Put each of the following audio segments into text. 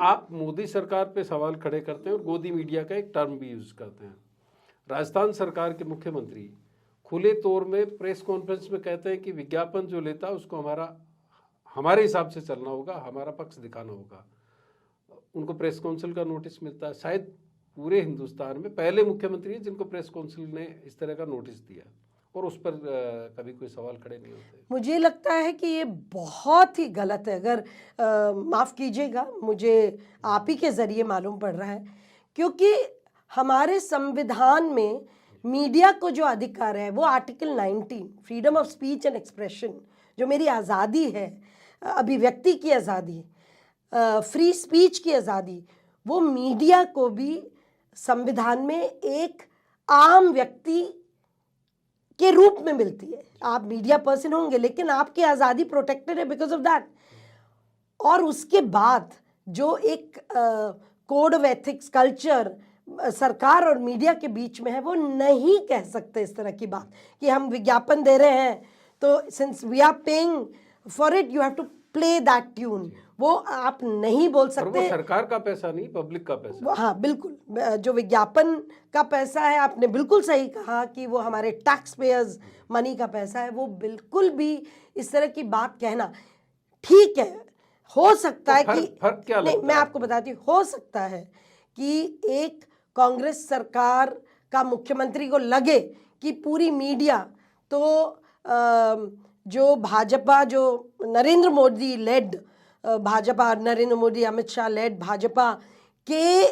आप मोदी सरकार पे सवाल खड़े करते हैं और गोदी मीडिया का एक टर्म भी यूज करते हैं। राजस्थान सरकार के मुख्यमंत्री खुले तौर में प्रेस कॉन्फ्रेंस में कहते हैं कि विज्ञापन जो लेता है उसको हमारे हिसाब से चलना होगा, हमारा पक्ष दिखाना होगा। उनको प्रेस काउंसिल का नोटिस मिलता है। शायद पूरे हिंदुस्तान में पहले मुख्यमंत्री हैं जिनको प्रेस काउंसिल ने इस तरह का नोटिस दिया और उस पर कभी कोई सवाल खड़े नहीं होते। मुझे लगता है कि ये बहुत ही गलत है। अगर माफ़ कीजिएगा, मुझे आप ही के ज़रिए मालूम पड़ रहा है, क्योंकि हमारे संविधान में मीडिया को जो अधिकार है वो article 19 freedom of speech and expression, जो मेरी आज़ादी है, अभिव्यक्ति की आज़ादी, फ्री स्पीच की आज़ादी, वो मीडिया को भी संविधान में एक आम व्यक्ति के रूप में मिलती है। आप मीडिया पर्सन होंगे लेकिन आपकी आज़ादी प्रोटेक्टेड है बिकॉज ऑफ दैट। और उसके बाद जो एक कोड ऑफ एथिक्स कल्चर सरकार और मीडिया के बीच में है, वो नहीं कह सकते इस तरह की बात कि हम विज्ञापन दे रहे हैं तो since we are paying for it you have to play that tune. वो आप नहीं बोल सकते। वो सरकार का पैसा नहीं, पब्लिक का पैसा। हाँ बिल्कुल, जो विज्ञापन का पैसा है, आपने बिल्कुल सही कहा कि वो हमारे टैक्स पेयर्स मनी का पैसा है। वो बिल्कुल भी इस तरह की बात कहना ठीक है। हो सकता है कि फर्क क्या नहीं, मैं आपको बताती हूँ, हो सकता है कि एक कांग्रेस सरकार का मुख्यमंत्री को लगे कि पूरी मीडिया तो जो भाजपा, जो नरेंद्र मोदी लेड भाजपा, नरेंद्र मोदी अमित शाह लेड भाजपा के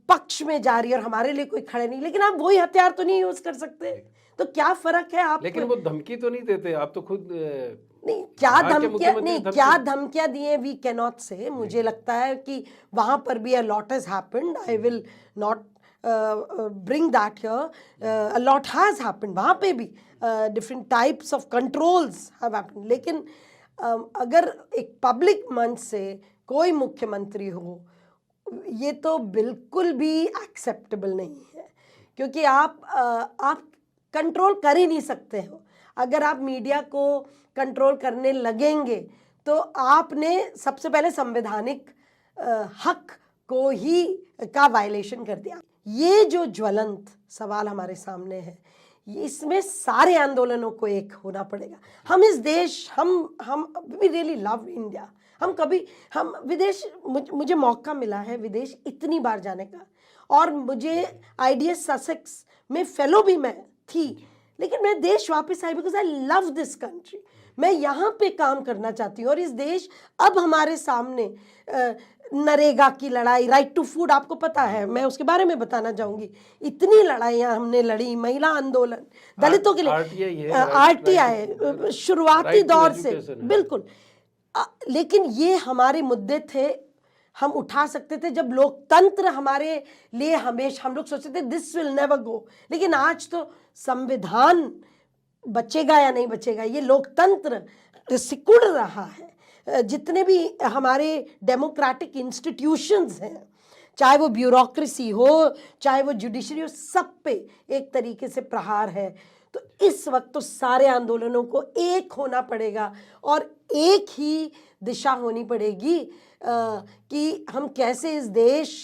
पक्ष में जा रही है और हमारे लिए कोई खड़े नहीं। लेकिन आप वही हथियार तो नहीं यूज कर सकते, तो क्या फर्क है आप? लेकिन वो धमकी तो नहीं देते, आप तो खुद नहीं, क्या धमकियां दिए वी कैन नॉट से। मुझे लगता है कि वहां पर भी a lot has happened. I will not bring that here. A lot has happened. वहाँ पे भी different types of controls have happened. लेकिन अगर एक पब्लिक मंच से कोई मुख्यमंत्री हो, ये तो बिल्कुल भी एक्सेप्टेबल नहीं है, क्योंकि आप कंट्रोल कर ही नहीं सकते हो। अगर आप मीडिया को कंट्रोल करने लगेंगे तो आपने सबसे पहले संवैधानिक हक को ही का वायलेशन कर दिया। ये जो ज्वलंत सवाल हमारे सामने है, इसमें सारे आंदोलनों को एक होना पड़ेगा। हम इस देश, हम वी रियली लव इंडिया। हम विदेश, मुझे मौका मिला है विदेश इतनी बार जाने का, और मुझे IDS ससेक्स में फेलो भी मैं थी, लेकिन मैं देश वापस आई because I love this country. मैं यहाँ पे काम करना चाहती हूँ। और इस देश अब हमारे सामने नरेगा की लड़ाई, राइट टू फूड, आपको पता है, मैं उसके बारे में बताना चाहूँगी। इतनी लड़ाइयाँ हमने लड़ी, महिला आंदोलन, दलितों के लिए, RTI शुरुआती दौर से, बिल्कुल। लेकिन ये हमारे मुद्दे थे, हम उठा सकते थे जब लोकतंत्र हमारे लिए हमेशा, हम लोग सोचते थे दिस विल नेवर गो। लेकिन आज तो संविधान बचेगा या नहीं बचेगा, ये लोकतंत्र सिकुड़ रहा है। जितने भी हमारे डेमोक्रेटिक इंस्टीट्यूशंस हैं, चाहे वो ब्यूरोक्रेसी हो, चाहे वो जुडिशरी हो, सब पे एक तरीके से प्रहार है। तो इस वक्त तो सारे आंदोलनों को एक होना पड़ेगा और एक ही दिशा होनी पड़ेगी कि हम कैसे इस देश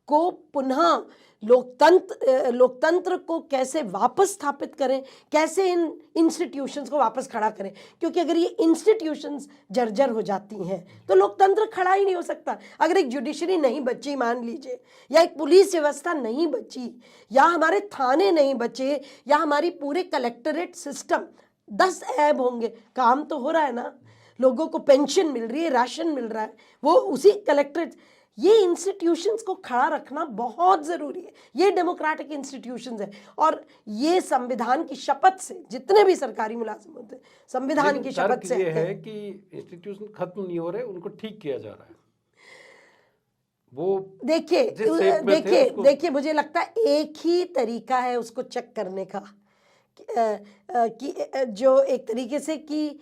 को पुनः लोकतंत्र को कैसे वापस स्थापित करें, कैसे इन इंस्टीट्यूशंस को वापस खड़ा करें। क्योंकि अगर ये इंस्टीट्यूशंस जर्जर हो जाती हैं तो लोकतंत्र खड़ा ही नहीं हो सकता। अगर एक जुडिशरी नहीं बची, मान लीजिए, या एक पुलिस व्यवस्था नहीं बची, या हमारे थाने नहीं बचे, या हमारी पूरे कलेक्टरेट सिस्टम 10 ऐब होंगे, काम तो हो रहा है ना, लोगों को पेंशन मिल रही है, राशन मिल रहा है, वो उसी कलेक्टरेट। ये इंस्टीट्यूशंस को खड़ा रखना बहुत ज़रूरी है। ये डेमोक्रेटिक इंस्टीट्यूशंस है और ये संविधान की शपथ से, जितने भी सरकारी मुलाजिम होते हैं, संविधान की शपथ से ये है कि इंस्टीट्यूशन खत्म नहीं हो रहे, उनको ठीक किया जा रहा है। वो देखिए मुझे लगता है एक ही तरीका है उसको चेक करने का, कि जो एक तरीके से कि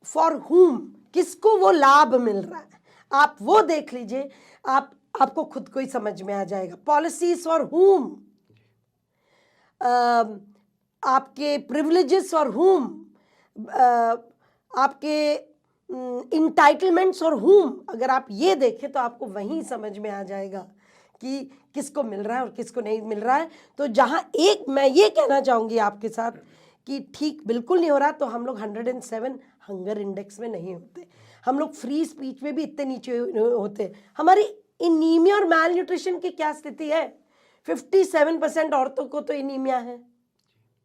फॉर हुम, किसको वो लाभ मिल रहा है, आप वो देख लीजिए, आपको खुद को ही समझ में आ जाएगा। पॉलिसीज फॉर हुम, आपके प्रिविलेजेस फॉर हुम, आपके इंटाइटलमेंट्स और हुम, अगर आप ये देखें तो आपको वहीं समझ में आ जाएगा कि किसको मिल रहा है और किसको नहीं मिल रहा है। तो जहां एक मैं ये कहना चाहूँगी आपके साथ कि ठीक बिल्कुल नहीं हो रहा, तो हम लोग 107 हंगर इंडेक्स में नहीं होते, हम लोग फ्री स्पीच में भी इतने नीचे होते। हमारी इनीमिया और मैल न्यूट्रिशन की क्या स्थिति है? 57% औरतों को तो इनीमिया है।